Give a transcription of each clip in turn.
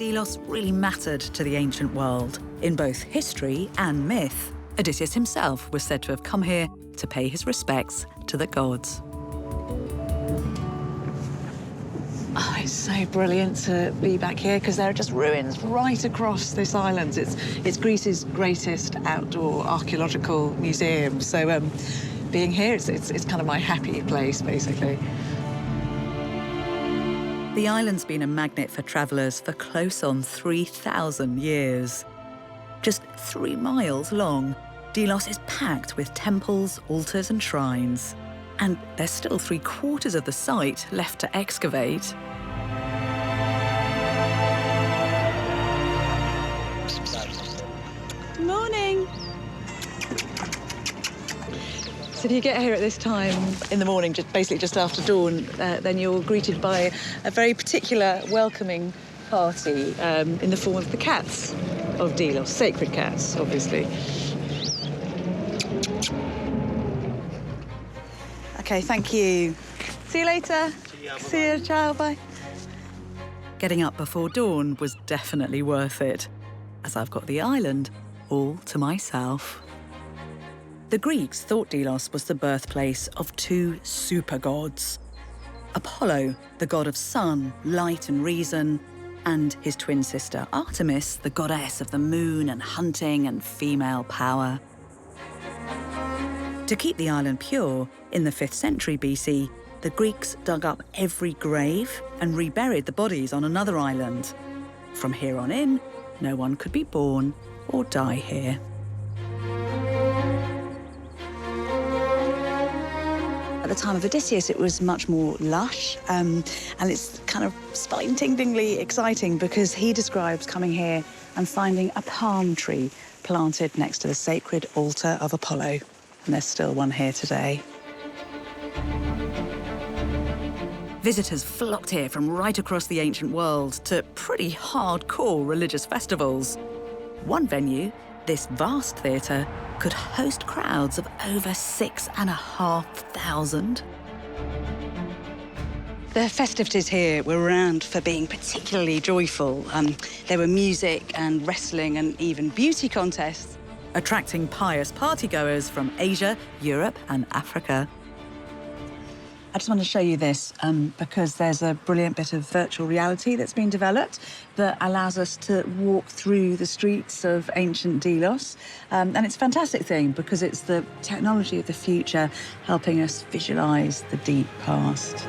Delos really mattered to the ancient world, in both history and myth. Odysseus himself was said to have come here to pay his respects to the gods. Oh, it's so brilliant to be back here because there are just ruins right across this island. It's Greece's greatest outdoor archaeological museum. So being here, it's kind of my happy place, basically. The island's been a magnet for travellers for close on 3,000 years. Just 3 miles long, Delos is packed with temples, altars and shrines. And there's still 3/4 of the site left to excavate. Good morning. So if you get here at this time in the morning, basically just after dawn, then you're greeted by a very particular welcoming party in the form of the cats of Delos, sacred cats, obviously. OK, thank you. See you later. See you, ciao, bye. Getting up before dawn was definitely worth it, as I've got the island all to myself. The Greeks thought Delos was the birthplace of 2 super-gods. Apollo, the god of sun, light and reason, and his twin sister Artemis, the goddess of the moon and hunting and female power. To keep the island pure, in the 5th century BC, the Greeks dug up every grave and reburied the bodies on another island. From here on in, no one could be born or die here. At the time of Odysseus, it was much more lush, and it's kind of spine-tinglingly exciting because he describes coming here and finding a palm tree planted next to the sacred altar of Apollo. And there's still one here today. Visitors flocked here from right across the ancient world to pretty hardcore religious festivals. One venue, this vast theatre, could host crowds of over 6,500. The festivities here were renowned for being particularly joyful. There were music and wrestling and even beauty contests, attracting pious partygoers from Asia, Europe and Africa. I just want to show you this because there's a brilliant bit of virtual reality that's been developed that allows us to walk through the streets of ancient Delos. And it's a fantastic thing because it's the technology of the future helping us visualise the deep past.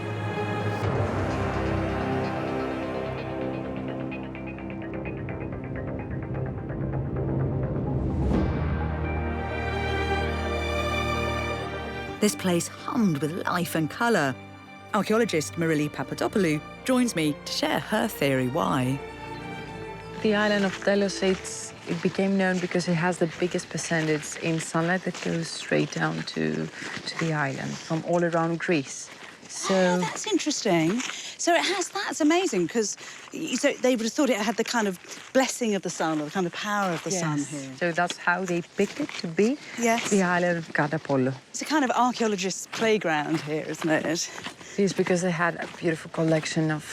This place hummed with life and colour. Archaeologist Marili Papadopoulou joins me to share her theory why. The island of Delos, it became known because it has the biggest percentage in sunlight that goes straight down to the island from all around Greece. So that's interesting. So it has that. It's amazing because they would have thought it had the kind of blessing of the sun or the kind of power of the sun here. So that's how they picked it to be the island of God Apollo. It's a kind of archaeologist's playground here, isn't it? It is because they had a beautiful collection of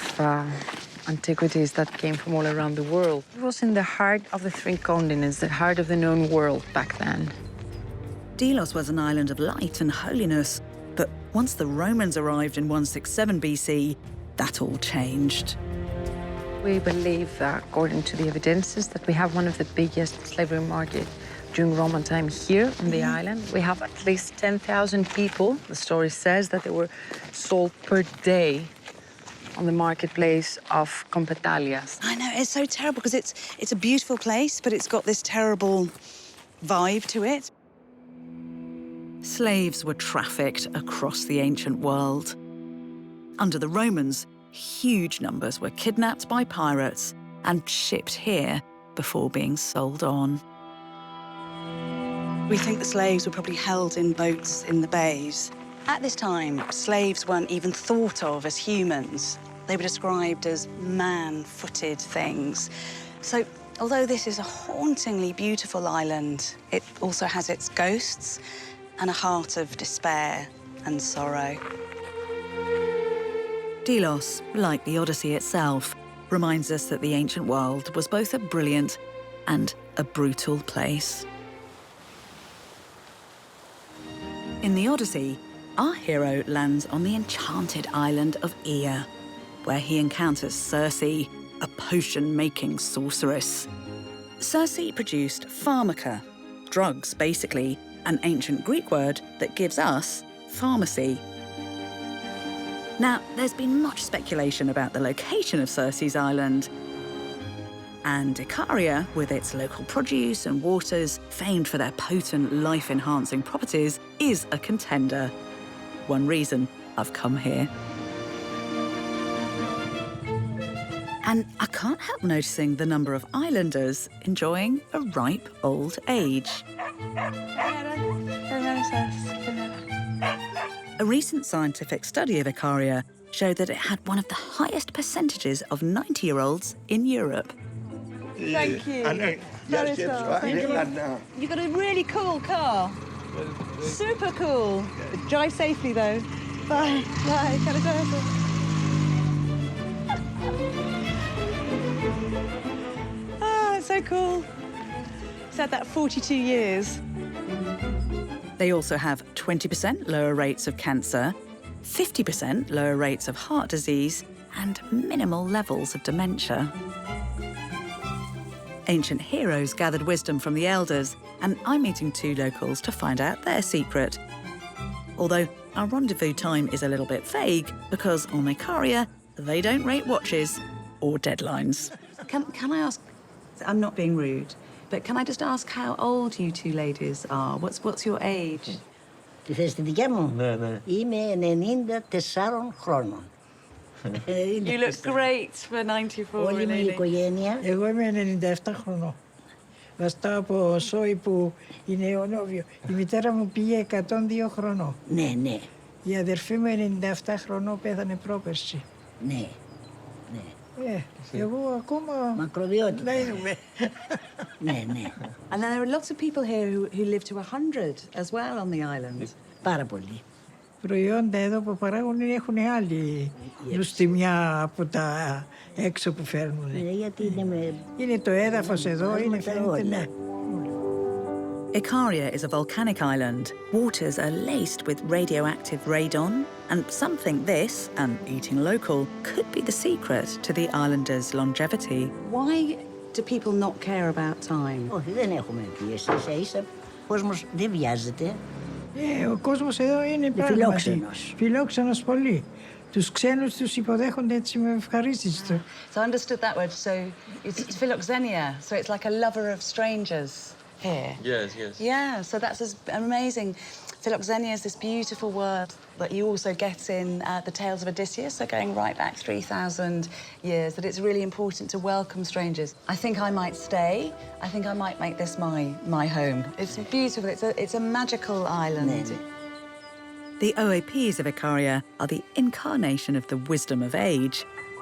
antiquities that came from all around the world. It was in the heart of the 3 continents, the heart of the known world back then. Delos was an island of light and holiness, but once the Romans arrived in 167 BC, that all changed. We believe, according to the evidences, that we have one of the biggest slavery markets during Roman time here on the island. We have at least 10,000 people. The story says that they were sold per day on the marketplace of Competalia. I know, it's so terrible because it's a beautiful place, but it's got this terrible vibe to it. Slaves were trafficked across the ancient world. Under the Romans, huge numbers were kidnapped by pirates and shipped here before being sold on. We think the slaves were probably held in boats in the bays. At this time, slaves weren't even thought of as humans. They were described as man-footed things. So, although this is a hauntingly beautiful island, it also has its ghosts and a heart of despair and sorrow. Delos, like the Odyssey itself, reminds us that the ancient world was both a brilliant and a brutal place. In the Odyssey, our hero lands on the enchanted island of Ea, where he encounters Circe, a potion-making sorceress. Circe produced pharmaca, drugs basically, an ancient Greek word that gives us pharmacy. Now, there's been much speculation about the location of Circe's island. And Icaria, with its local produce and waters, famed for their potent life-enhancing properties, is a contender. One reason I've come here. And I can't help noticing the number of islanders enjoying a ripe old age. A recent scientific study of Icaria showed that it had one of the highest percentages of 90-year-olds in Europe. Thank you. You've got a really cool car. Super cool. Drive safely, though. Bye. Bye. Oh, it's so cool. It's had that 42 years. They also have 20% lower rates of cancer, 50% lower rates of heart disease, and minimal levels of dementia. Ancient heroes gathered wisdom from the elders, and I'm meeting two locals to find out their secret. Although our rendezvous time is a little bit vague, because on Icaria, they don't rate watches or deadlines. Can I ask, I'm not being rude, but can I just ask how old you two ladies are? What's your age? Τι θες τη δικιά μου? Ναι. Είμαι 94 χρόνων. You look great for 94, Όλη μου η οικογένεια. Εγώ είμαι 97 χρονών. Βαστάω από σόι που είναι αιωνόβιο. Η μητέρα μου πήγε 102 χρονών. Ναι, ναι. Η αδερφή μου 97 χρονών πέθανε πρόπερση. Ναι, ναι. Εγώ ακόμα... Μακροβιότητα. Να είμαι. Ναι, ναι. And then there are lots of people here who live to 100 as well on the island. Πάρα πολύ. Προϊόντα εδώ που παράγουν έχουν άλλη νοστιμιά από τα έξω που φέρνουν. Γιατί είναι με... Είναι το έδαφος εδώ, είναι φαίνεται, ναι. Icaria is a volcanic island. Waters are laced with radioactive radon, and some think this, and eating local, could be the secret to the islanders' longevity. Why do people not care about time? Όχι, δεν έχουμε πίεση. Ίσα-ίσα, ο κόσμος δεν βιάζεται. Ο κόσμος εδώ είναι πράγματι φιλόξενος. Φιλόξενος πολύ. Τους ξένους τους υποδέχονται έτσι με ευχαρίστηση. So I understood that word, so it's philoxenia, so it's like a lover of strangers here. Yes. Yeah, so that's amazing. Philoxenia is this beautiful word that you also get in the tales of Odysseus, so going right back 3,000 years, that it's really important to welcome strangers. I think I might stay. I think I might make this my home. It's beautiful. It's a magical island. The OAPs of Icaria are the incarnation of the wisdom of age,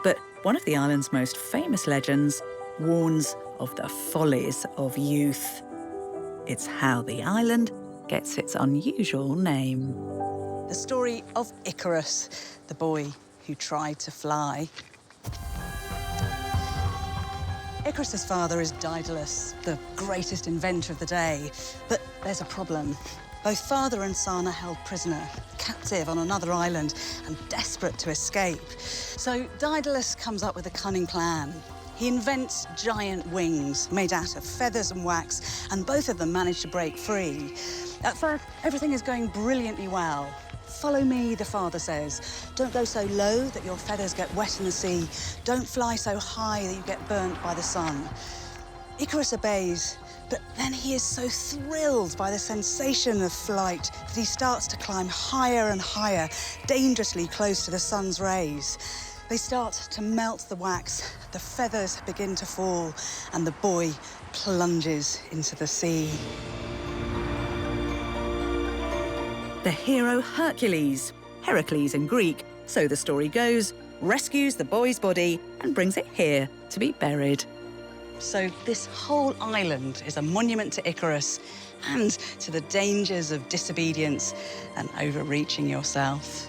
but one of the island's most famous legends warns of the follies of youth. It's how the island gets its unusual name. The story of Icarus, the boy who tried to fly. Icarus's father is Daedalus, the greatest inventor of the day. But there's a problem. Both father and son are held prisoner, captive on another island and desperate to escape. So Daedalus comes up with a cunning plan. He invents giant wings made out of feathers and wax, and both of them manage to break free. At first, everything is going brilliantly well. Follow me, the father says. Don't go so low that your feathers get wet in the sea. Don't fly so high that you get burnt by the sun. Icarus obeys, but then he is so thrilled by the sensation of flight that he starts to climb higher and higher, dangerously close to the sun's rays. They start to melt the wax, the feathers begin to fall, and the boy plunges into the sea. The hero Hercules, Heracles in Greek, so the story goes, rescues the boy's body and brings it here to be buried. So this whole island is a monument to Icarus and to the dangers of disobedience and overreaching yourself.